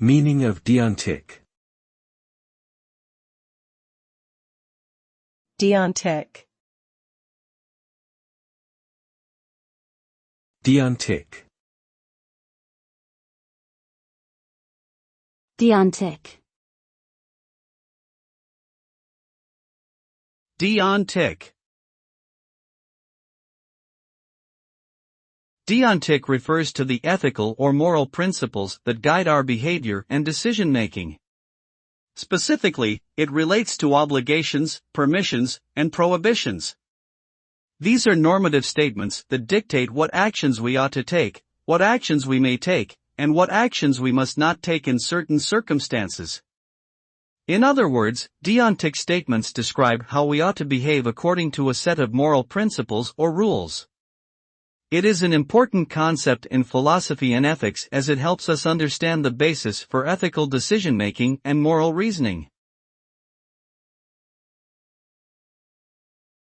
Meaning of deontic. Deontic. Deontic. Deontic. Deontic. Deontic refers to the ethical or moral principles that guide our behavior and decision-making. Specifically, it relates to obligations, permissions, and prohibitions. These are normative statements that dictate what actions we ought to take, what actions we may take, and what actions we must not take in certain circumstances. In other words, deontic statements describe how we ought to behave according to a set of moral principles or rules. It is an important concept in philosophy and ethics as it helps us understand the basis for ethical decision-making and moral reasoning.